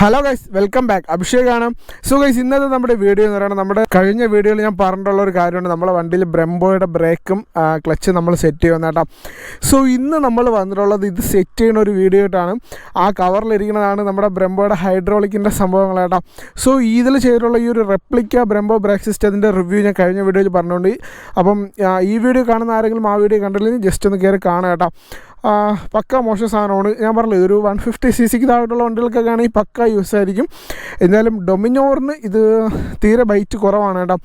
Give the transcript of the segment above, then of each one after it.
Hello guys, welcome back. അഭിഷേകാണ്. So guys, ഇന്നത്തെ നമ്മുടെ വീഡിയോ എന്ന് പറയുന്നത്, നമ്മുടെ കഴിഞ്ഞ വീഡിയോയിൽ ഞാൻ പറഞ്ഞിട്ടുള്ള ഒരു കാര്യമുണ്ട്. നമ്മളെ വണ്ടിയിൽ ബ്രെംബോയുടെ ബ്രേക്കും ക്ലച്ച് നമ്മൾ സെറ്റ് ചെയ്യുന്ന കേട്ടോ. സോ ഇന്ന് നമ്മൾ വന്നിട്ടുള്ളത് ഇത് സെറ്റ് ചെയ്യുന്ന ഒരു വീഡിയോ ആയിട്ടാണ്. ആ കവറിലിരിക്കുന്നതാണ് നമ്മുടെ ബ്രെംബോയുടെ ഹൈഡ്രോളിക്കിൻ്റെ സംഭവങ്ങൾ കേട്ടോ. സോ ഇതിൽ ചെയ്തിട്ടുള്ള ഈ ഒരു റെപ്ലിക്ക ബ്രെംബോ ബ്രേക്ക് സിസ്റ്റത്തിൻ്റെ റിവ്യൂ ഞാൻ കഴിഞ്ഞ വീഡിയോയിൽ പറഞ്ഞുകൊണ്ട്, അപ്പം ഈ വീഡിയോ കാണുന്ന ആരെങ്കിലും ആ വീഡിയോ കണ്ടില്ലെങ്കിൽ ജസ്റ്റ് ഒന്ന് കയറി കാണാം കേട്ടോ. പക്ക മോശം സാധനമാണ്. ഞാൻ പറഞ്ഞത് ഒരു 150cc താഴെയുള്ള വണ്ടികൾക്കൊക്കെ ആണെങ്കിൽ പക്ക യൂസ് ആയിരിക്കും. എന്നാലും ഡൊമിനോറിന് ഇത് തീരെ ബൈറ്റ് കുറവാണ് കേട്ടോ.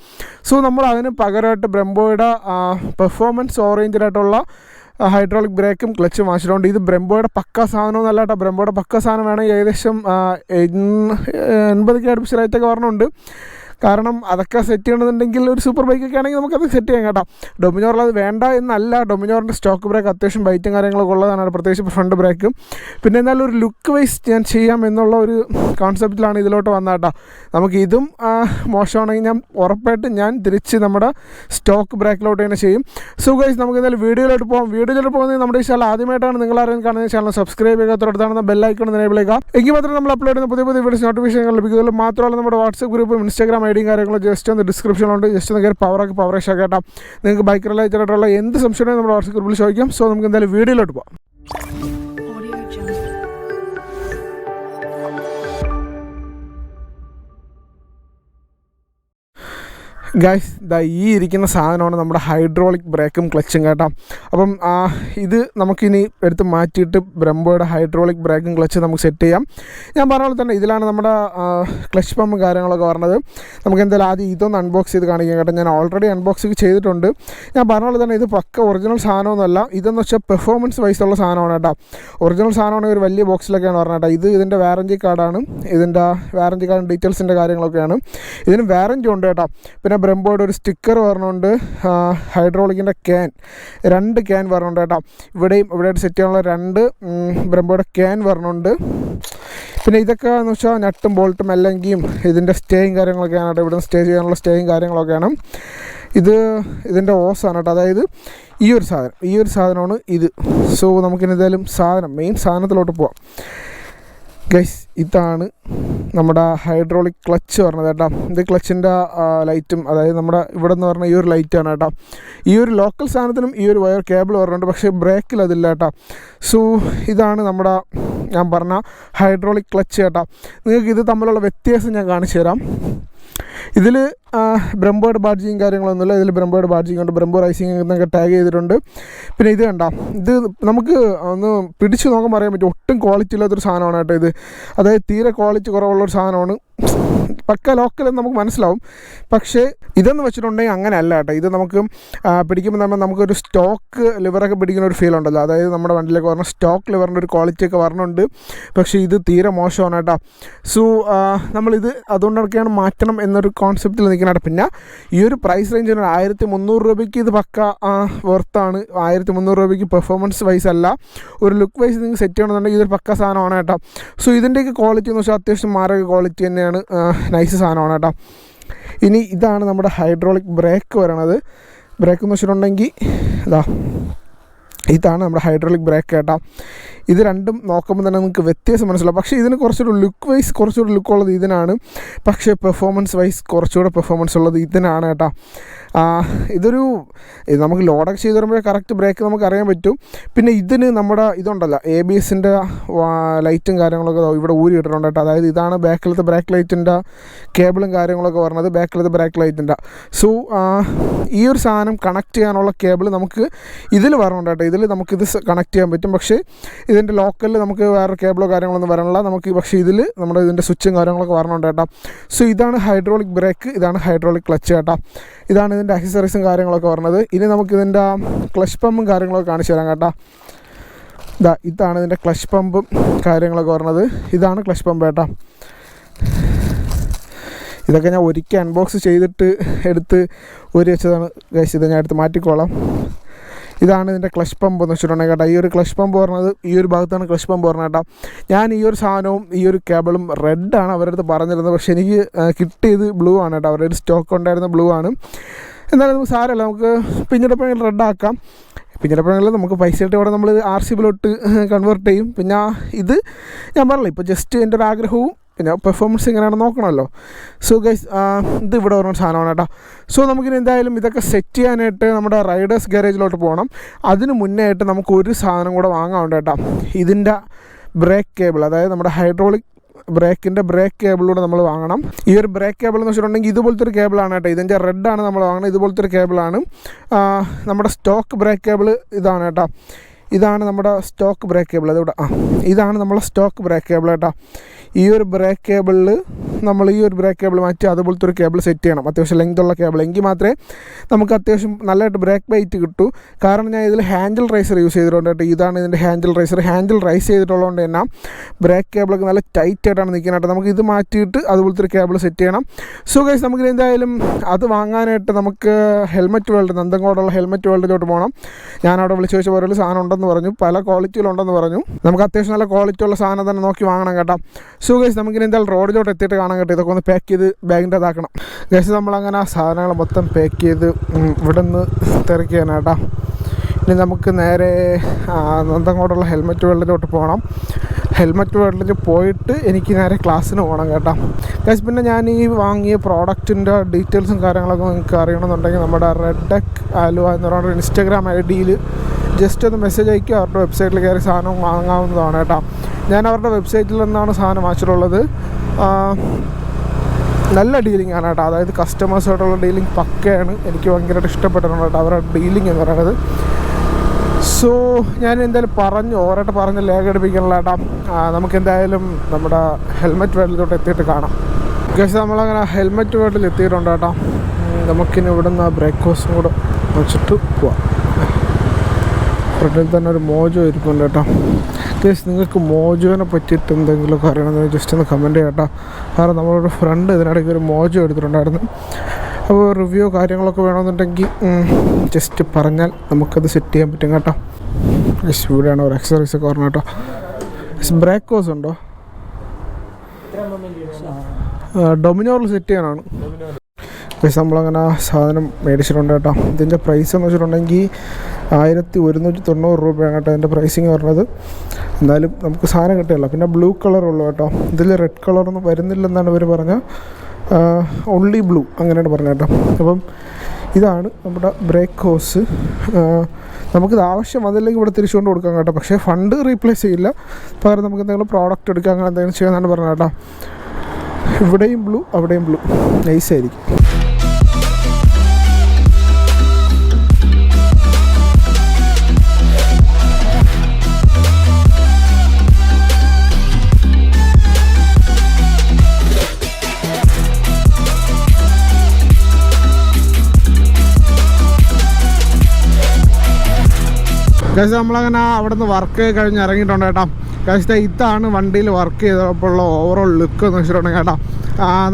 സോ നമ്മൾ അതിന് പകരമായിട്ട് ബ്രെംബോയുടെ പെർഫോമൻസ് ഓറിയൻറ്റഡ് ആയിട്ടുള്ള ഹൈഡ്രോളിക് ബ്രേക്കും ക്ലച്ചും വാങ്ങിച്ചിട്ടുണ്ട്. ഇത് ബ്രെംബോയുടെ പക്ക സാധനമൊന്നുമല്ല കേട്ടോ. ബ്രെംബോയുടെ പക്ക സാധനം വേണമെങ്കിൽ ഏകദേശം 80K അടുപ്പിച്ച് റേറ്റൊക്കെ പറഞ്ഞുണ്ട്. കാരണം അതൊക്കെ സെറ്റ് ചെയ്യണമെന്നുണ്ടെങ്കിൽ ഒരു സൂപ്പർ ബൈക്കൊക്കെ ആണെങ്കിൽ നമുക്കത് സെറ്റ് ചെയ്യാം കേട്ടോ. ഡൊമിനോറിൽ അത് വേണ്ട എന്നല്ല. ഡൊമിനോറിൻ്റെ സ്റ്റോക്ക് ബ്രേക്ക് അത്യാവശ്യം ബൈറ്റും കാര്യങ്ങളൊക്കെ ഉള്ളതാണ്, പ്രത്യേകിച്ച് ഫ്രണ്ട് ബ്രേക്കും. പിന്നെ എന്നാലും ഒരു ലുക്ക് വൈസ് ഞാൻ ചെയ്യാം എന്നുള്ള ഒരു കോൺസെപ്റ്റിലാണ് ഇതിലോട്ട് വന്നത് കേട്ടോ. നമുക്ക് ഇതും മോശമാണെങ്കിൽ ഉറപ്പായിട്ടും ഞാൻ തിരിച്ച് നമ്മുടെ സ്റ്റോക്ക് ബ്രേക്കിലോട്ട് തന്നെ ചെയ്യും. സോ ഗൈസ്, നമുക്ക് എന്തായാലും വീഡിയോയിലോട്ട് പോകാം. വീഡിയോയിലോട്ട് പോകുന്നത് നമ്മുടെ ഈ ചാനൽ ആദ്യമായിട്ടാണ് നിങ്ങൾ കാണുന്ന ചാനൽ സബ്സ്ക്രൈബ് ചെയ്യുക, തൊട്ടടുത്താണ് ബെല്ലൈക്കൺ എനേബിൾ ചെയ്യുക. എങ്കിൽ മാത്രമേ നമ്മൾ അപ്ലോഡ് ചെയ്യുന്ന പുതിയ പുതിയ വീഡിയോസ് നോട്ടിഫിക്കേഷൻ ലഭിക്കുകയുള്ളൂ. മാത്രമല്ല നമ്മുടെ വാട്സപ്പ് ഗ്രൂപ്പും ഇൻസ്റ്റാഗ്രാം ഐഡിയും കാര്യങ്ങളും ജസ്റ്റ് ഒന്ന് ഡിസ്ക്രിപ്ഷനിലുണ്ട്. ജസ്റ്റ് ഒന്ന് കയറി പവറാക്കി കേട്ടോ. നിങ്ങൾക്ക് ബൈക്ക് റിലേറ്റഡ് ആയിട്ടുള്ള എന്ത് സംശയവും നമ്മുടെ വാട്സപ്പ് ഗ്രൂപ്പിൽ ചോദിക്കാം. സോ നമുക്ക് എന്തായാലും വീഡിയോയിലോട്ട് പോകാം. ഗൈസ്, ഈ ഇരിക്കുന്ന സാധനമാണ് നമ്മുടെ ഹൈഡ്രോളിക് ബ്രേക്കും ക്ലച്ചും കേട്ടോ. അപ്പം ഇത് നമുക്കിനി എടുത്ത് മാറ്റിയിട്ട് ബ്രെംബോയുടെ ഹൈഡ്രോളിക് ബ്രേക്കും ക്ലച്ച് നമുക്ക് സെറ്റ് ചെയ്യാം. ഞാൻ പറഞ്ഞ പോലെ തന്നെ ഇതിലാണ് നമ്മുടെ ക്ലച്ച് പമ്പും കാര്യങ്ങളൊക്കെ പറഞ്ഞത്. നമുക്ക് എന്തായാലും ആദ്യം ഇതൊന്ന് അൺബോക്സ് ചെയ്ത് കാണിക്കാം കേട്ടോ. ഞാൻ ഓൾറെഡി അൺബോക്സ് ചെയ്തിട്ടുണ്ട്. ഞാൻ പറഞ്ഞ പോലെ തന്നെ ഇത് പക്ക ഒറിജിനൽ സാധനമൊന്നുമല്ല. ഇതെന്ന് വെച്ചാൽ പെർഫോമൻസ് വൈസുള്ള സാധനമാണ് കേട്ടോ. ഒറിജിനൽ സാധനമാണ് ഒരു വലിയ ബോക്സിലൊക്കെയാണ് പറഞ്ഞത് കേട്ടോ. ഇത് ഇതിൻ്റെ വാറൻറ്റി കാർഡാണ്. ഇതിൻ്റെ വാറൻറ്റി കാർഡ് ഡീറ്റെയിൽസിൻ്റെ കാര്യങ്ങളൊക്കെയാണ്. ഇതിന് വാറൻറ്റി ഉണ്ട് കേട്ടോ. പിന്നെ ബ്രെംബോയുടെ ഒരു സ്റ്റിക്കർ പറഞ്ഞുകൊണ്ട് ഹൈഡ്രോളിക്കിൻ്റെ രണ്ട് ക്യാൻ പറഞ്ഞുണ്ട് കേട്ടോ. ഇവിടെ സെറ്റ് ചെയ്യാനുള്ള 2 ബ്രെംബോയുടെ ക്യാൻ പറഞ്ഞുണ്ട്. പിന്നെ ഇതൊക്കെ എന്ന് വെച്ചാൽ നട്ടും ബോൾട്ടും അല്ലെങ്കിൽ ഇതിൻ്റെ സ്റ്റേയും കാര്യങ്ങളൊക്കെയാണ് കേട്ടോ. ഇവിടെ സ്റ്റേ ചെയ്യാനുള്ള സ്റ്റേയും കാര്യങ്ങളൊക്കെയാണ്. ഇതിൻ്റെ ഓസാണ് കേട്ടോ. അതായത് ഈ ഒരു സാധനമാണ് ഇത്. സോ നമുക്കിനി എന്തായാലും മെയിൻ സാധനത്തിലോട്ട് പോവാം. ഗൈസ്, ഇതാണ് നമ്മുടെ ഹൈഡ്രോളിക് ക്ലച്ച് പറഞ്ഞത് കേട്ടോ. ഇത് ക്ലച്ചിൻ്റെ ലൈറ്റും, അതായത് നമ്മുടെ ഇവിടെ നിന്ന് പറഞ്ഞാൽ ഈ ഒരു ലൈറ്റാണ് കേട്ടോ. ഈ ഒരു ലോക്കൽ സാധനത്തിനും ഈ ഒരു വയർ കേബിൾ പറഞ്ഞിട്ടുണ്ട്, പക്ഷേ ബ്രേക്കിൽ അതില്ല കേട്ടോ. സോ ഇതാണ് നമ്മുടെ ഞാൻ പറഞ്ഞ ഹൈഡ്രോളിക് ക്ലച്ച് കേട്ടോ. നിങ്ങൾക്ക് ഇത് തമ്മിലുള്ള വ്യത്യാസം ഞാൻ കാണിച്ചു തരാം. ഇതിൽ ബ്രെംബോയുടെ ബാഡ്ജിങ് കാര്യങ്ങളൊന്നുമില്ല. ഇതിൽ ബ്രെംബോയുടെ ബാഡ്ജിങ് ഉണ്ട്, ബ്രെംബോ റൈസിങ് എന്നൊക്കെ ടാഗ് ചെയ്തിട്ടുണ്ട്. പിന്നെ ഇത് കണ്ട, ഇത് നമുക്ക് ഒന്ന് പിടിച്ച് നോക്കുമ്പോൾ അറിയാൻ പറ്റും ഒട്ടും ക്വാളിറ്റി ഇല്ലാത്തൊരു സാധനമാണ് കേട്ടോ ഇത്. അതായത് തീരെ ക്വാളിറ്റി കുറവുള്ളൊരു സാധനമാണ്. പക്ക ലോക്കലെന്ന് നമുക്ക് മനസ്സിലാവും. പക്ഷേ ഇതെന്ന് വെച്ചിട്ടുണ്ടെങ്കിൽ അങ്ങനെ അല്ല കേട്ടോ. ഇത് നമുക്ക് പിടിക്കുമ്പോൾ നമുക്കൊരു സ്റ്റോക്ക് ലിവറൊക്കെ പിടിക്കുന്ന ഒരു ഫീൽ ഉണ്ടല്ലോ. അതായത് നമ്മുടെ വണ്ടിയിലൊക്കെ പറഞ്ഞാൽ സ്റ്റോക്ക് ലിവറിൻ്റെ ഒരു ക്വാളിറ്റിയൊക്കെ പറഞ്ഞുണ്ട്. പക്ഷേ ഇത് തീരെ മോശമാണ് കേട്ടോ. സോ നമ്മളിത് അതുകൊണ്ടൊക്കെയാണ് മാറ്റണം എന്നൊരു കോൺസെപ്റ്റിൽ നിൽക്കണം കേട്ടോ. പിന്നെ ഈ ഒരു പ്രൈസ് റേഞ്ചിന് 1300 രൂപയ്ക്ക് ഇത് പക്ക വർത്താണ്. 1300 രൂപയ്ക്ക് പെർഫോമൻസ് വൈസ് അല്ല, ഒരു ലുക്ക് വൈസ് നിങ്ങൾക്ക് സെറ്റ് ചെയ്യണമെന്നുണ്ടെങ്കിൽ ഇതൊരു പക്ക സാധനമാണ് കേട്ടോ. സോ ഇതിൻ്റെയൊക്കെ ക്വാളിറ്റി എന്ന് വെച്ചാൽ അത്യാവശ്യം മാരക ക്വാളിറ്റി തന്നെയാണ്. നൈസ് സാധനമാണ് കേട്ടോ. ഇനി ഇതാണ് നമ്മുടെ ഹൈഡ്രോളിക് ബ്രേക്ക് വരണത്. ബ്രേക്ക് എന്ന് വെച്ചിട്ടുണ്ടെങ്കിൽ ഇതാണ് നമ്മുടെ ഹൈഡ്രോളിക് ബ്രേക്ക് കേട്ടോ. ഇത് രണ്ടും നോക്കുമ്പോൾ തന്നെ നിങ്ങൾക്ക് വ്യത്യാസം മനസ്സിലാവും. പക്ഷേ ഇതിന് കുറച്ചുകൂടി ലുക്കുള്ളത് ഇതിനാണ്. പക്ഷേ പെർഫോമൻസ് വൈസ് കുറച്ചുകൂടെ പെർഫോമൻസ് ഉള്ളത് ഇതിനാണ് കേട്ടോ. ഇത് നമുക്ക് ലോഡൊക്കെ ചെയ്ത് വരുമ്പോൾ കറക്റ്റ് ബ്രേക്ക് നമുക്ക് അറിയാൻ പറ്റും. പിന്നെ ഇതിന് നമ്മുടെ ഇതുണ്ടല്ലോ, ABSൻ്റെ ലൈറ്റും കാര്യങ്ങളൊക്കെ ഇവിടെ ഊരി ഇട്ടിട്ടുണ്ട് കേട്ടോ. അതായത് ഇതാണ് ബാക്കിലത്തെ ബ്രേക്ക് ലൈറ്റിൻ്റെ കേബിളും കാര്യങ്ങളൊക്കെ പറഞ്ഞത്, ബാക്കിലത്തെ ബ്രേക്ക് ലൈറ്റിൻ്റെ. സോ ഈ ഒരു സാധനം കണക്ട് ചെയ്യാനുള്ള കേബിൾ നമുക്ക് ഇതിൽ പറഞ്ഞുണ്ട് കേട്ടോ. ഇതിൽ നമുക്കിത് കണക്ട് ചെയ്യാൻ പറ്റും. പക്ഷേ ഇതിൻ്റെ ലോക്കലിൽ നമുക്ക് വേറെ കേബിളോ കാര്യങ്ങളൊന്നും വരണില്ല നമുക്ക്. പക്ഷേ ഇതിൽ നമ്മുടെ ഇതിൻ്റെ സ്വിച്ചും കാര്യങ്ങളൊക്കെ പറഞ്ഞുണ്ട് കേട്ടോ. സോ ഇതാണ് ഹൈഡ്രോളിക് ബ്രേക്ക്, ഇതാണ് ഹൈഡ്രോളിക് ക്ലച്ച് കേട്ടോ. ഇതാണ് ഇതിൻ്റെ ആക്സസറീസും കാര്യങ്ങളൊക്കെ പറഞ്ഞത്. ഇനി നമുക്ക് ഇതിൻ്റെ ക്ലച്ച് പമ്പും കാര്യങ്ങളൊക്കെ കാണിച്ചു തരാം കേട്ടോ. ഇതാണ് ഇതിൻ്റെ ക്ലച്ച് പമ്പും കാര്യങ്ങളൊക്കെ പറഞ്ഞത്. ഇതാണ് ക്ലച്ച് പമ്പ് കേട്ടോ. ഇതൊക്കെ ഞാൻ ഒരിക്കൽ അൺബോക്സ് ചെയ്തിട്ട് എടുത്ത് വെച്ചതാണ് ഗൈസ്. ഇത് ഞാൻ എടുത്ത് മാറ്റിക്കോളാം. ഇതാണ് ഇതിൻ്റെ ക്ലച്ച് പമ്പ് എന്ന് വെച്ചിട്ടുണ്ടെങ്കിൽ കേട്ടോ. ഈ ഒരു ക്ലച്ച് പമ്പ് പറഞ്ഞത് ഈ ഒരു ഭാഗത്താണ് ക്ലച്ച് പമ്പ് പറഞ്ഞത് കേട്ടോ. ഞാൻ ഈ ഒരു സാധനവും ഈ ഒരു കേബിളും റെഡാണ് അവരുടെ അടുത്ത് പറഞ്ഞിരുന്നത്. പക്ഷേ എനിക്ക് കിട്ടിയത് ബ്ലൂ ആണ് കേട്ടോ. അവരുടെ ഒരു സ്റ്റോക്ക് ഉണ്ടായിരുന്ന ബ്ലൂ ആണ്. എന്നാലും നമുക്ക് സാരമല്ല, നമുക്ക് പിന്നീട് റെഡാക്കാം. പിന്നീട് നമുക്ക് പൈസ ഇട്ട് ഇവിടെ നമ്മൾ RCBിലോട്ട് കൺവേർട്ട് ചെയ്യും. പിന്നെ ഇത് ഞാൻ പറഞ്ഞില്ല, ഇപ്പോൾ ജസ്റ്റ് എൻ്റെ ഒരു ആഗ്രഹവും പിന്നെ പെർഫോമൻസ് എങ്ങനെയാണെന്ന് നോക്കണമല്ലോ. സോ ഗൈസ് ഇത് ഇവിടെ വരുന്ന സാധനമാണ് കേട്ടോ. സോ നമുക്കിനി എന്തായാലും ഇതൊക്കെ സെറ്റ് ചെയ്യാനായിട്ട് നമ്മുടെ റൈഡേഴ്സ് ഗാരേജിലോട്ട് പോകണം. അതിന് മുന്നേ ആയിട്ട് നമുക്ക് ഒരു സാധനം കൂടെ വാങ്ങാറുണ്ട് കേട്ടോ. ഇതിൻ്റെ ബ്രേക്ക് കേബിൾ, അതായത് നമ്മുടെ ഹൈഡ്രോളിക് ബ്രേക്കിൻ്റെ ബ്രേക്ക് കേബിളൂടെ നമ്മൾ വാങ്ങണം. ഈ ഒരു ബ്രേക്ക് കേബിൾ എന്ന് വെച്ചിട്ടുണ്ടെങ്കിൽ ഇതുപോലത്തെ ഒരു കേബിളാണ് കേട്ടോ. ഇതിൻ്റെ റെഡാണ് നമ്മൾ വാങ്ങുന്നത്. ഇതുപോലത്തെ ഒരു കേബിളാണ്. നമ്മുടെ സ്റ്റോക്ക് ബ്രേക്ക് കേബിൾ ഇതാണ് കേട്ടോ. ഇതാണ് നമ്മുടെ സ്റ്റോക്ക് ബ്രേക്ക് കേബിൾ. അതിവിടെ ഇതാണ് നമ്മളെ സ്റ്റോക്ക് ബ്രേക്ക് കേബിൾ കേട്ടോ. ഈ ഒരു ബ്രേക്ക് കേബിളിൽ നമ്മൾ ഈ ഒരു ബ്രേക്ക് കേബിൾ മാറ്റി അതുപോലത്തെ ഒരു കേബിൾ സെറ്റ് ചെയ്യണം. അത്യാവശ്യം ലെങ്തുള്ള കേബിൾ, എങ്കിൽ മാത്രമേ നമുക്ക് അത്യാവശ്യം നല്ലതായിട്ട് ബ്രേക്ക് വെയിറ്റ് കിട്ടൂ. കാരണം ഞാൻ ഇതിൽ ഹാൻഡിൽ റൈസർ യൂസ് ചെയ്തിട്ടുണ്ട് കേട്ടോ. ഇതാണ് ഇതിൻ്റെ ഹാൻഡിൽ റൈസർ. ഹാൻഡിൽ റൈസ് ചെയ്തിട്ടുള്ളതുകൊണ്ട് തന്നെ ബ്രേക്ക് കേബിളൊക്കെ നല്ല ടൈറ്റായിട്ടാണ് നിൽക്കുന്നത് കേട്ടോ. നമുക്ക് ഇത് മാറ്റിയിട്ട് അതുപോലത്തെ ഒരു കേബിൾ സെറ്റ് ചെയ്യണം. സോ ഗൈസ് നമുക്ക് എന്തായാലും അത് വാങ്ങാനായിട്ട് നമുക്ക് ഹെൽമെറ്റ് വേൾഡ്, നന്ദൻകോടുള്ള ഹെൽമെറ്റ് വേൾഡിലോട്ട് പോകണം. ഞാനവിടെ വിളിച്ച് ചോദിച്ച പോലെ ഒരു സാധനം ഉണ്ടെന്ന് പറഞ്ഞു, പല ക്വാളിറ്റിയിലുണ്ടെന്ന് പറഞ്ഞു. നമുക്ക് അത്യാവശ്യം നല്ല ക്വാളിറ്റി ഉള്ള സാധനം തന്നെ നോക്കി വാങ്ങണം കേട്ടോ. സോ ഗൈസ് നമുക്കിനി എന്തായാലും റോഡിലോട്ട് എത്തിയിട്ട് കാണാൻ കേട്ടോ. ഇതൊക്കെ ഒന്ന് പാക്ക് ചെയ്ത് ബാഗിൻ്റെ അതാക്കണം. ഗൈസ് നമ്മളങ്ങനെ ആ സാധനങ്ങൾ മൊത്തം പാക്ക് ചെയ്ത് ഇവിടെ നിന്ന് തിരക്കിയാണ് കേട്ടോ. ഇനി നമുക്ക് നേരെ നന്ദൻകോടുള്ള ഹെൽമെറ്റ് വേൾഡിലോട്ട് പോകണം. ഹെൽമെറ്റ് വേൾഡിൽ പോയിട്ട് എനിക്ക് നേരെ ക്ലാസ്സിന് പോകണം കേട്ടോ. ഗൈസ് പിന്നെ ഞാൻ ഈ വാങ്ങിയ പ്രോഡക്റ്റിൻ്റെ ഡീറ്റെയിൽസും കാര്യങ്ങളൊക്കെ നിങ്ങൾക്ക് അറിയണമെന്നുണ്ടെങ്കിൽ നമ്മുടെ റെഡ് ആലുവ എന്ന് പറയുന്ന ഇൻസ്റ്റാഗ്രാം ID ജസ്റ്റ് ഒന്ന് മെസ്സേജ് അയക്കുക. അവരുടെ വെബ്സൈറ്റിൽ കയറി സാധനം വാങ്ങാവുന്നതാണ് കേട്ടോ. ഞാൻ അവരുടെ വെബ്സൈറ്റിൽ നിന്നാണ് സാധനം വാങ്ങിച്ചിട്ടുള്ളത്. നല്ല ഡീലിംഗ് ആണ് കേട്ടോ. അതായത് കസ്റ്റമേഴ്സായിട്ടുള്ള ഡീലിംഗ് പക്കയാണ്. എനിക്ക് ഭയങ്കരമായിട്ട് ഇഷ്ടപ്പെട്ടിട്ടുണ്ട് കേട്ടോ അവരുടെ ഡീലിംഗ് എന്ന് പറയുന്നത്. സോ ഞാൻ എന്തായാലും പറഞ്ഞ് ലേഖടിപ്പിക്കണില്ല കേട്ടോ. നമുക്ക് എന്തായാലും നമ്മുടെ ഹെൽമെറ്റ് വേൾഡിലോട്ട് എത്തിയിട്ട് കാണാം. ഗൈസ് നമ്മളങ്ങനെ ഹെൽമെറ്റ് വേൾഡിൽ എത്തിയിട്ടുണ്ട് കേട്ടോ. നമുക്കിനി ഇവിടുന്ന് ബ്രേക്ക്ഫാസ്റ്റും കൂടെ വെച്ചിട്ട് പോവാം. ഫ്രണ്ടിൽ തന്നെ ഒരു മോജോ ഇരിക്കുന്നുണ്ട് കേട്ടോ. ഗൈസ് നിങ്ങൾക്ക് മോജോനെ പറ്റിയിട്ട് എന്തെങ്കിലുമൊക്കെ അറിയണമെന്ന് ജസ്റ്റ് ഒന്ന് കമൻറ്റ് ചെയ്യാം കേട്ടോ. കാരണം നമ്മളൊരു ഫ്രണ്ട് ഇതിനിടയ്ക്ക് ഒരു മോജോ എടുത്തിട്ടുണ്ടായിരുന്നു. അപ്പോൾ റിവ്യൂ കാര്യങ്ങളൊക്കെ വേണമെന്നുണ്ടെങ്കിൽ ജസ്റ്റ് പറഞ്ഞാൽ നമുക്കത് സെറ്റ് ചെയ്യാൻ പറ്റും കേട്ടോ. ഗൈസ് ഇവിടെയാണ് ഒരു എക്സസറീസൊക്കെ പറഞ്ഞ കേട്ടോ. ബ്രേക്ക്ഫാസ്റ്റ് ഉണ്ടോ? ഡൊമിനോറിൽ സെറ്റ് ചെയ്യാനാണ്. ഗൈസ് നമ്മളങ്ങനെ സാധനം മേടിച്ചിട്ടുണ്ട് കേട്ടോ. ഇതിൻ്റെ പ്രൈസ് എന്ന് വെച്ചിട്ടുണ്ടെങ്കിൽ 1190 രൂപയാണ് കേട്ടോ ഇതിൻ്റെ പ്രൈസിങ് പറഞ്ഞത്. എന്നാലും നമുക്ക് സാധനം കിട്ടിയല്ലോ. പിന്നെ ബ്ലൂ കളറുള്ളൂ കേട്ടോ. ഇതിൽ റെഡ് കളറൊന്നും വരുന്നില്ലെന്നാണ് ഇവർ പറഞ്ഞത്. ഓൺലി ബ്ലൂ അങ്ങനെയാണ് പറഞ്ഞത് കേട്ടോ. അപ്പം ഇതാണ് നമ്മുടെ ബ്രേക്ക് ഹോസ്. നമുക്കിത് ആവശ്യം അതില്ലെങ്കിൽ ഇവിടെ തിരിച്ചുകൊണ്ട് കൊടുക്കാം കേട്ടോ. പക്ഷേ ഫണ്ട് റീപ്ലേസ് ചെയ്യില്ല. പകരം നമുക്ക് എന്തെങ്കിലും പ്രോഡക്റ്റ് എടുക്കുക അങ്ങനെ എന്തെങ്കിലും ചെയ്യാമെന്നാണ് പറഞ്ഞത് കേട്ടോ. ഇവിടെയും ബ്ലൂ അവിടെയും ബ്ലൂ, നൈസായിരിക്കും. ഗൈസ് നമ്മളങ്ങനെ അവിടെ നിന്ന് വർക്ക് കഴിഞ്ഞ് ഇറങ്ങിയിട്ടുണ്ട് കേട്ടോ. ഗൈസ് ഇതാണ് വണ്ടിയിൽ വർക്ക് ചെയ്തപ്പോഴുള്ള ഓവറോൾ ലുക്ക് എന്ന് വെച്ചിട്ടുണ്ടെങ്കിൽ കേട്ടോ.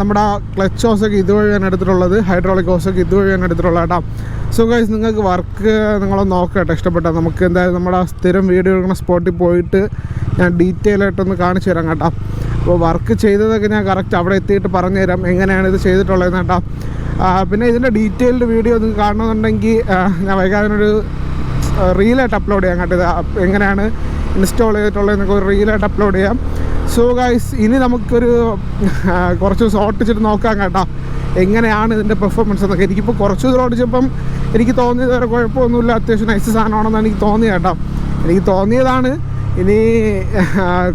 നമ്മുടെ ക്ലച്ച് ഹോസൊക്കെ ഇതുവഴിയാണ് എടുത്തിട്ടുള്ളത്. ഹൈഡ്രോളിക് ഹോസൊക്കെ ഇതുവഴിയാണ് എടുത്തിട്ടുള്ളത് കേട്ടോ. സോ ഗൈസ് നിങ്ങൾക്ക് വർക്ക് നിങ്ങളൊന്ന് നോക്കട്ടെ, ഇഷ്ടപ്പെട്ടാൽ നമുക്ക് എന്തായാലും നമ്മുടെ സ്ഥിരം വീഡിയോ എടുക്കുന്ന സ്പോട്ടിൽ പോയിട്ട് ഞാൻ ഡീറ്റെയിൽ ആയിട്ടൊന്ന് കാണിച്ചു തരാം കേട്ടോ. അപ്പോൾ വർക്ക് ചെയ്തതൊക്കെ ഞാൻ കറക്റ്റ് അവിടെ എത്തിയിട്ട് പറഞ്ഞു തരാം എങ്ങനെയാണ് ഇത് ചെയ്തിട്ടുള്ളതെന്ന് കേട്ടോ. പിന്നെ ഇതിൻ്റെ ഡീറ്റെയിൽഡ് വീഡിയോ നിങ്ങൾക്ക് കാണണമെന്നുണ്ടെങ്കിൽ ഞാൻ വൈകാതിനൊരു റീലായിട്ട് അപ്ലോഡ് ചെയ്യാം കേട്ടോ. ഇത് എങ്ങനെയാണ് ഇൻസ്റ്റാൾ ചെയ്തിട്ടുള്ളതെന്നൊക്കെ ഒരു റീലായിട്ട് അപ്ലോഡ് ചെയ്യാം. സോ ഗൈസ് ഇനി നമുക്കൊരു കുറച്ച് ദിവസം ഓട്ടിച്ചിട്ട് നോക്കാം കേട്ടോ എങ്ങനെയാണ് ഇതിൻ്റെ പെർഫോമൻസ് എന്നൊക്കെ. എനിക്കിപ്പോൾ കുറച്ച് ദിവസം ഓടിച്ചപ്പം എനിക്ക് തോന്നിയത് വേറെ കുഴപ്പമൊന്നുമില്ല, അത്യാവശ്യം നൈസ് സാധനമാണെന്ന് എനിക്ക് തോന്നിയത് കേട്ടോ. എനിക്ക് തോന്നിയതാണ്. ഇനി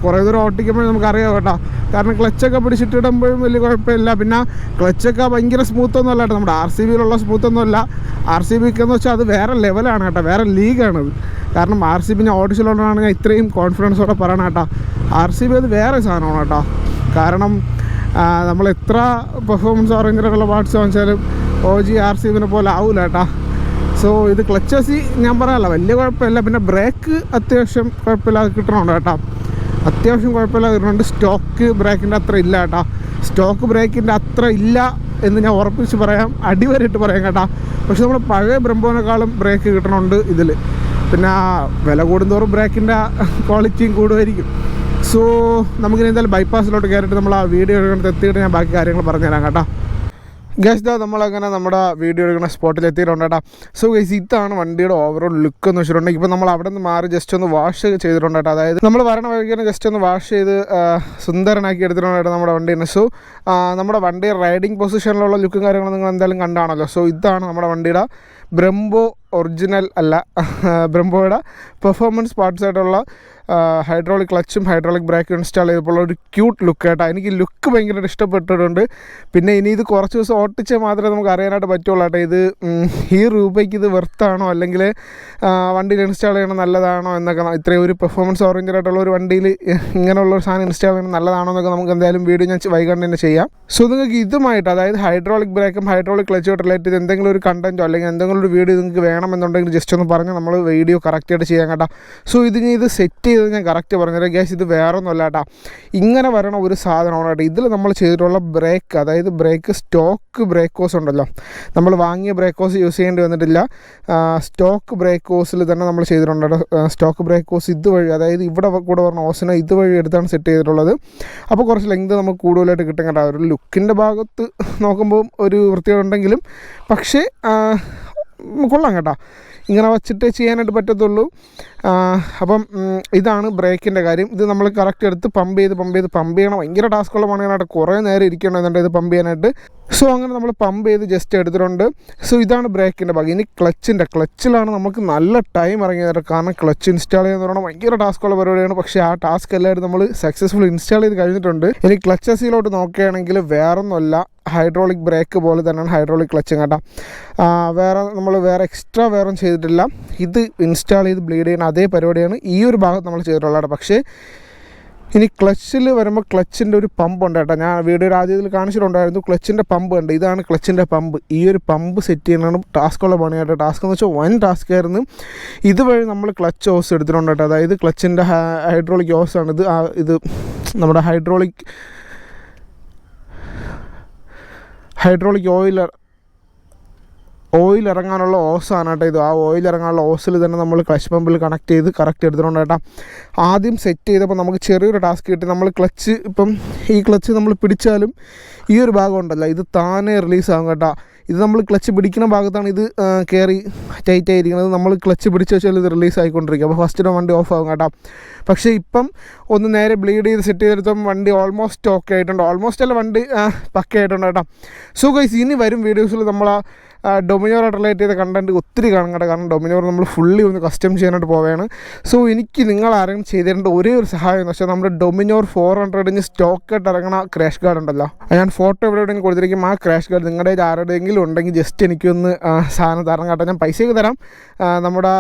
കുറേ ദൂരം ഓട്ടിക്കുമ്പോൾ നമുക്കറിയാം കേട്ടോ. കാരണം ക്ലച്ചൊക്കെ പിടിച്ചിട്ടിടുമ്പോഴും വലിയ കുഴപ്പമില്ല. പിന്നെ ക്ലച്ചൊക്കെ ഭയങ്കര സ്മൂത്തൊന്നും അല്ല കേട്ടോ. നമ്മുടെ RCBയിലുള്ള സ്മൂത്തൊന്നുമല്ല. RCBക്ക് എന്ന് വെച്ചാൽ അത് വേറെ ലെവലാണ് കേട്ടോ, വേറെ ലീഗാണത്. കാരണം RCB ഞാൻ ഓടിച്ചിട്ടുള്ളതാണ് ഞാൻ ഇത്രയും കോൺഫിഡൻസോടെ പറയണം കേട്ടോ. RCB അത് വേറെ സാധനമാണ് കേട്ടോ. കാരണം നമ്മൾ എത്ര പെർഫോമൻസ് ഓറിയൻറ്റഡുള്ള പാർട്സ് വാങ്ങിച്ചാലും OG RCBനെ പോലെ ആവില്ല കേട്ടോ. സോ ഇത് ക്ലച്ചസ് ഞാൻ പറയാമല്ലോ വലിയ കുഴപ്പമില്ല. പിന്നെ ബ്രേക്ക് അത്യാവശ്യം കുഴപ്പമില്ലാതെ കിട്ടണുണ്ട് കേട്ടോ. അത്യാവശ്യം കുഴപ്പമില്ലാതെ കിട്ടുന്നുണ്ട്. സ്റ്റോക്ക് ബ്രേക്കിൻ്റെ അത്ര ഇല്ല കേട്ടോ. സ്റ്റോക്ക് ബ്രേക്കിൻ്റെ അത്ര ഇല്ല എന്ന് ഞാൻ ഉറപ്പിച്ച് പറയാം, അടിവരായിട്ട് പറയാം കേട്ടോ. പക്ഷെ നമ്മുടെ പഴയ ബ്രംബോനേക്കാളും ബ്രേക്ക് കിട്ടണുണ്ട് ഇതിൽ. പിന്നെ വില കൂടുന്തോറും ബ്രേക്കിൻ്റെ ക്വാളിറ്റിയും കൂടുമായിരിക്കും. സോ നമുക്കിനി എന്തായാലും ബൈപ്പാസിലോട്ട് കയറിയിട്ട് നമ്മൾ ആ വീഡിയോ എടുക്കുന്നത് എത്തിയിട്ട് ഞാൻ ബാക്കി കാര്യങ്ങൾ പറഞ്ഞുതരാം കേട്ടോ. ഗൈസ് ഇതാ നമ്മളങ്ങനെ നമ്മുടെ വീഡിയോ എടുക്കുന്ന സ്പോട്ടിൽ എത്തിയിട്ടുണ്ട് കേട്ടോ. സോ ഗൈസ് ഇതാണ് വണ്ടിയുടെ ഓവറോൾ ലുക്ക് എന്ന് വെച്ചിട്ടുണ്ടെങ്കിൽ ഇപ്പോൾ നമ്മൾ അവിടെ നിന്ന് മാറി ജസ്റ്റ് ഒന്ന് വാഷ് ചെയ്തിട്ടുണ്ട് കേട്ടോ. അതായത് നമ്മൾ വരണ വഴിക്ക് ജസ്റ്റ് ഒന്ന് വാഷ് ചെയ്ത് സുന്ദരനാക്കി എടുത്തിട്ടുണ്ട് കേട്ടോ നമ്മുടെ വണ്ടീനെ. സോ നമ്മുടെ വണ്ടി റൈഡിങ് പൊസിഷനിലുള്ള ലുക്കും കാര്യങ്ങളും നിങ്ങൾ എന്തായാലും കണ്ടാണല്ലോ. സോ ഇതാണ് നമ്മുടെ വണ്ടിയുടെ ബ്രംബോ ഒറിജിനൽ അല്ല, ബ്രംബോയുടെ പെർഫോമൻസ് പാർട്സ് ആയിട്ടുള്ള ഹൈഡ്രോളിക് ക്ലച്ചും ഹൈഡ്രോളിക് ബ്രേക്കും ഇൻസ്റ്റാൾ ചെയ്തപ്പോൾ ഒരു ക്യൂട്ട് ലുക്ക് കേട്ടോ. എനിക്ക് ലുക്ക് ഭയങ്കരമായിട്ട് ഇഷ്ടപ്പെട്ടിട്ടുണ്ട്. പിന്നെ ഇനി ഇത് കുറച്ച് ദിവസം ഓട്ടിച്ചാൽ മാത്രമേ നമുക്ക് അറിയാനായിട്ട് പറ്റുള്ളൂ കേട്ടോ. ഇത് ഈ രൂപയ്ക്ക് ഇത് വെർത്താണോ അല്ലെങ്കിൽ വണ്ടിയിൽ ഇൻസ്റ്റാൾ ചെയ്യണം നല്ലതാണോ എന്നൊക്കെ, ഇത്രയും ഒരു പെർഫോമൻസ് ഓറിയൻറ്റഡ് ആയിട്ടുള്ള ഒരു വണ്ടിയിൽ ഇങ്ങനെയുള്ളൊരു സാധനം ഇൻസ്റ്റാൾ ചെയ്യണം നല്ലതാണോ എന്നൊക്കെ നമുക്ക് എന്തായാലും വീഡിയോ ഞാൻ വൈകാണ്ട് തന്നെ ചെയ്യാം. സോ നിങ്ങൾക്ക് ഇതുമായിട്ട്, അതായത് ഹൈഡ്രോളിക് ബ്രേക്കും ഹൈഡ്രോളിക് ക്ലച്ചുമായിട്ട് റിലേറ്റ് ചെയ്ത് എന്തെങ്കിലും ഒരു കണ്ടൻറ്റോ അല്ലെങ്കിൽ എന്തെങ്കിലും ഒരു വീഡിയോ നിങ്ങൾക്ക് വേണമെന്നുണ്ടെങ്കിൽ ജസ്റ്റ് ഒന്ന് പറഞ്ഞ് നമ്മൾ വീഡിയോ കറക്റ്റായിട്ട് ചെയ്യാൻ കേട്ടോ. സോ ഇതിന് ഇത് സെറ്റ് ചെയ്ത് ഞാൻ കറക്റ്റ് പറഞ്ഞുതരാം ഗ്യാസ്. ഇത് വേറെ ഒന്നുമല്ല കേട്ടോ, ഇങ്ങനെ വരണ ഒരു സാധനമാണ് കേട്ടോ. ഇതിൽ നമ്മൾ ചെയ്തിട്ടുള്ള ബ്രേക്ക്, അതായത് ബ്രേക്ക് സ്റ്റോക്ക് ബ്രേക്കോസ് ഉണ്ടല്ലോ, നമ്മൾ വാങ്ങിയ ബ്രേക്കോസ് യൂസ് ചെയ്യേണ്ടി വന്നിട്ടില്ല. സ്റ്റോക്ക് ബ്രേക്കോസിൽ തന്നെ നമ്മൾ ചെയ്തിട്ടുണ്ട് കേട്ടോ. സ്റ്റോക്ക് ബ്രേക്കോസ് ഇതുവഴി, അതായത് ഇവിടെ കൂടെ പറഞ്ഞ ഓസിനെ ഇതുവഴി എടുത്താണ് സെറ്റ് ചെയ്തിട്ടുള്ളത്. അപ്പോൾ കുറച്ച് ലെങ്ത് നമുക്ക് കൂടുതലായിട്ട് കിട്ടും കേട്ടോ. ഒരു ലുക്കിൻ്റെ ഭാഗത്ത് നോക്കുമ്പോൾ ഒരു വൃത്തിയുണ്ടെങ്കിലും പക്ഷേ കൊള്ളാം കേട്ടോ. ഇങ്ങനെ വച്ചിട്ടേ ചെയ്യാനായിട്ട് പറ്റത്തുള്ളൂ. അപ്പം ഇതാണ് ബ്രേക്കിൻ്റെ കാര്യം. ഇത് നമ്മൾ കറക്റ്റ് എടുത്ത് പമ്പ് ചെയ്യണം. ഭയങ്കര ടാസ്ക്കുള്ള പണിയാനായിട്ട് കുറേ നേരം ഇരിക്കണമെന്നുണ്ട് ഇത് പമ്പ് ചെയ്യാനായിട്ട്. സോ അങ്ങനെ നമ്മൾ പമ്പ് ചെയ്ത് ജസ്റ്റ് എടുത്തിട്ടുണ്ട്. സോ ഇതാണ് ബ്രേക്കിൻ്റെ ഭാഗം. ഇനി ക്ലച്ചിലാണ് നമുക്ക് നല്ല ടൈം ഇറങ്ങിയത്. കാരണം ക്ലച്ച് ഇൻസ്റ്റാൾ ചെയ്യുന്ന പറഞ്ഞാൽ ഭയങ്കര ടാസ്ക്കുള്ള പരിപാടിയാണ്. പക്ഷേ ആ ടാസ്ക് എല്ലാവരും നമ്മൾ സക്സസ്ഫുൾ ഇൻസ്റ്റാൾ ചെയ്ത് കഴിഞ്ഞിട്ടുണ്ട്. ഇനി ക്ലച്ച് എസിലോട്ട് നോക്കുകയാണെങ്കിൽ വേറൊന്നുമല്ല, ഹൈഡ്രോളിക് ബ്രേക്ക് പോലെ തന്നെയാണ് ഹൈഡ്രോളിക് ക്ലച്ചും കേട്ടോ. നമ്മൾ വേറെ എക്സ്ട്രാ വേറെ ചെയ്തിട്ടില്ല. ഇത് ഇൻസ്റ്റാൾ ചെയ്ത് ബ്ലീഡ് ചെയ്യുന്ന അതേ പരിപാടിയാണ് ഈ ഒരു ഭാഗത്ത് നമ്മൾ ചെയ്തിട്ടുള്ളത്. പക്ഷേ ഇനി ക്ലച്ചിൽ വരുമ്പോൾ ക്ലച്ചിൻ്റെ ഒരു പമ്പ് ഉണ്ട് കേട്ടോ. ഞാൻ വീഡിയോയുടെ ആദ്യത്തിൽ കാണിച്ചിട്ടുണ്ടായിരുന്നു. ക്ലച്ചിൻ്റെ പമ്പ് ഉണ്ട്. ഇതാണ് ക്ലച്ചിൻ്റെ പമ്പ്. ഈ ഒരു പമ്പ് സെറ്റ് ചെയ്യുന്നതാണ് ടാസ്ക്കുള്ള പണിയായിട്ട്. ടാസ്ക് എന്ന് വെച്ചാൽ വൻ ടാസ്ക് ആയിരുന്നു. ഇതുവഴി നമ്മൾ ക്ലച്ച് ഓസ് എടുത്തിട്ടുണ്ട് കേട്ടോ. അതായത് ക്ലച്ചിൻ്റെ ഹൈഡ്രോളിക് ഓസാണ് ഇത്. ഇത് നമ്മുടെ ഹൈഡ്രോളിക് ഓയിൽ ഇറങ്ങാനുള്ള ഓസാണ് കേട്ടോ ഇത്. ആ ഓയിൽ ഇറങ്ങാനുള്ള ഓസിൽ തന്നെ നമ്മൾ ക്ലച്ച് പമ്പിൽ കണക്ട് ചെയ്ത് കറക്റ്റ് എടുത്തിട്ടുണ്ട് കേട്ടോ. ആദ്യം സെറ്റ് ചെയ്തപ്പോൾ നമുക്ക് ചെറിയൊരു ടാസ്ക് കിട്ടി. നമ്മൾ ക്ലച്ച്, ഇപ്പം ഈ ക്ലച്ച് നമ്മൾ പിടിച്ചാലും ഈ ഒരു ഭാഗം ഉണ്ടല്ലോ, ഇത് താനേ റിലീസാകും കേട്ടോ. ഇത് നമ്മൾ ക്ലച്ച് പിടിക്കുന്ന ഭാഗത്താണ് ഇത് കയറി ടൈറ്റ് ആയിരിക്കുന്നത്. നമ്മൾ ക്ലച്ച് പിടിച്ച് വെച്ചാൽ ഇത് റിലീസ് ആയിക്കൊണ്ടിരിക്കും. അപ്പോൾ ഫസ്റ്റിന് വണ്ടി ഓഫ് ആകും കേട്ടോ. പക്ഷേ ഇപ്പം ഒന്ന് നേരെ ബ്ലീഡ് ചെയ്ത് സെറ്റ് ചെയ്തെടുത്തപ്പം വണ്ടി ഓൾമോസ്റ്റ് ഓക്കെ ആയിട്ടുണ്ട്. ഓൾമോസ്റ്റ് അല്ല, വണ്ടി പക്കയായിട്ടുണ്ട് കേട്ടോ. സോ ഗൈസ്, ഇനി വരും വീഡിയോസിൽ നമ്മൾ ഡൊമിനോറായിട്ട് റിലേറ്റ് ചെയ്ത കണ്ടൻറ്റ് ഒത്തിരി കാണും കേട്ടോ. കാരണം ഡൊമിനോർ നമ്മൾ ഫുള്ളി ഒന്ന് കസ്റ്റം ചെയ്യാനായിട്ട് പോവുകയാണ്. സോ എനിക്ക് നിങ്ങൾ ആരെങ്കിലും ചെയ്തിട്ടുണ്ട് ഒരേ ഒരു സഹായം എന്ന് വെച്ചാൽ നമ്മുടെ ഡൊമിനോർ 400 സ്റ്റോക്കായിട്ട് ഇറങ്ങണ ക്രാഷ് ഗാർഡ് ഉണ്ടല്ലോ, ഞാൻ ഫോട്ടോ എവിടെയെങ്കിലും കൊടുത്തിരിക്കും. ആ ക്രാഷ് ഗാർഡ് നിങ്ങളുടെ ആരുടെയെങ്കിലും ഉണ്ടെങ്കിൽ ജസ്റ്റ് എനിക്കൊന്ന് സാധനം തരണം കേട്ടോ. ഞാൻ പൈസയൊക്കെ തരാം. നമ്മുടെ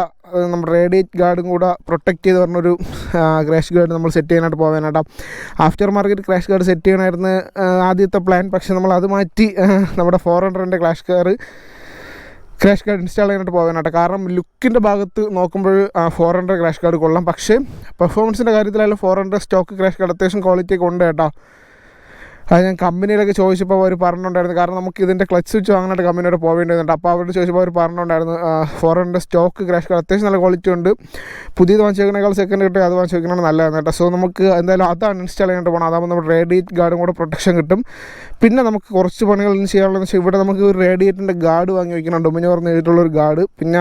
റേഡിയേറ്റ് ഗാർഡും കൂടെ പ്രൊട്ടക്റ്റ് ചെയ്ത് പറഞ്ഞൊരു ക്രാഷ് ഗാർഡ് നമ്മൾ സെറ്റ് ചെയ്യാനായിട്ട് പോകാനായിട്ടോ. After market crash guard set ചെയ്യണമായിരുന്നു ആദ്യത്തെ പ്ലാൻ. പക്ഷേ നമ്മൾ അത് മാറ്റി നമ്മുടെ 400 ക്രാഷ് ഗാർഡ് ഇൻസ്റ്റാൾ ചെയ്യാനായിട്ട് പോകാനായിട്ട്. കാരണം ലുക്കിൻ്റെ ഭാഗത്ത് നോക്കുമ്പോൾ 400 ക്രാഷ് ഗാർഡ് കൊള്ളാം. പക്ഷേ പെർഫോമൻസിൻ്റെ കാര്യത്തിലായാലും 400 സ്റ്റോക്ക് ക്രാഷ് ഗാർഡ് അത്യാവശ്യം ക്വാളിറ്റിയൊക്കെ ഉണ്ട് കേട്ടോ. അത് ഞാൻ കമ്പനിയിലൊക്കെ ചോദിച്ചപ്പോൾ അവർ പറഞ്ഞിട്ടുണ്ടായിരുന്നു. കാരണം നമുക്ക് ഇതിൻ്റെ ക്ലച്ച് സ്വിച്ച് വാങ്ങാനായിട്ട് കമ്പനിയോട് പോകേണ്ടതുണ്ട്. അപ്പോൾ അവരോട് ചോദിച്ചപ്പോൾ അവർ പറഞ്ഞിട്ടുണ്ടായിരുന്നു 400 സ്റ്റോക്ക് ക്രാഷ് ഗാർഡ് അത്യാവശ്യം നല്ല ക്വാളിറ്റി ഉണ്ട്. പുതിയത് വാങ്ങിച്ച് വെക്കുന്നേക്കാൾ സെക്കൻഡ് കിട്ടും, അത് വാങ്ങിച്ച് വെക്കണമെന്ന് നല്ലതാണ് കേട്ടോ. സോ നമുക്ക് എന്തായാലും അതാണ് ഇൻസ്റ്റാൾ ചെയ്യാനായിട്ട് പോകണം. അതാകുമ്പോൾ നമ്മുടെ റേഡിയേറ്റ് ഗാർഡും കൂടെ പ്രൊട്ടക്ഷൻ കിട്ടും. പിന്നെ നമുക്ക് കുറച്ച് പണികൾ ഇന്ന് ചെയ്യാനുള്ളതെന്ന് വെച്ചാൽ ഇവിടെ നമുക്ക് ഒരു റേഡിയേറ്റിൻ്റെ ഗാർഡ് വാങ്ങി വയ്ക്കണം, ഡൊമിനോർന്ന് എഴുതിയിട്ടുള്ളൊരു ഗാർഡ്. പിന്നെ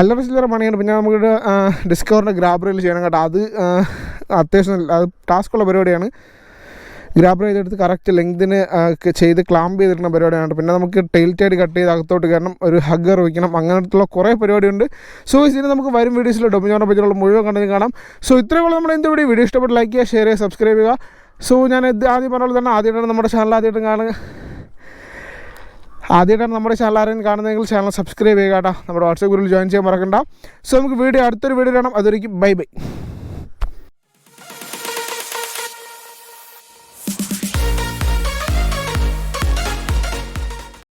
അല്ലറ ചില്ലറ പണിയാണ്. പിന്നെ നമുക്ക് ഡിസ്കവറിൻ്റെ ഗ്രാബ് റെയിൽ ചെയ്യണം കേട്ടോ. അത് അത്യാവശ്യം അത് ടാസ്ക്കുള്ള പരിപാടിയാണ്. ഗ്രാബ് ചെയ്തെടുത്ത് കറക്റ്റ് ലെങ്തിന് ചെയ്ത് ക്ലാമ്പ് ചെയ്തിട്ടുള്ള പരിപാടിയാണ്. പിന്നെ നമുക്ക് ടെയിൽ ടൈഡ് കട്ട് ചെയ്ത് അകത്തോട്ട് കയറണം, ഒരു ഹഗ്ഗർ വയ്ക്കണം, അങ്ങനത്തുള്ള കുറേ പരിപാടിയുണ്ട്. സോ ഇതിന് നമുക്ക് വരും വീഡിയോസിൽ ഡൊമിനോറിനെ പറ്റിയുള്ള മുഴുവൻ കണ്ടന്റ് കാണാം. സോ ഇത്രയുള്ള നമ്മുടെ എന്ത് വീഡിയോ ഇഷ്ടപ്പെട്ട് ലൈക്ക് ചെയ്യുക, ഷെയർ ചെയ്യുക, സബ്സ്ക്രൈബ് ചെയ്യുക. സോ ഞാൻ ആദ്യം പറഞ്ഞ പോലെ തന്നെ ആദ്യമായിട്ടാണ് നമ്മുടെ ചാനൽ ആരെയും കാണുന്നതെങ്കിൽ ചാനൽ സബ്സ്ക്രൈബ് ചെയ്യുക കേട്ടോ. നമ്മുടെ വാട്സാപ്പ് ഗ്രൂപ്പിൽ ജോയിൻ ചെയ്യാൻ മറക്കണ്ട. സോ നമുക്ക് അടുത്തൊരു വീഡിയോ കാണാം. അതൊരിക്കും ബൈ.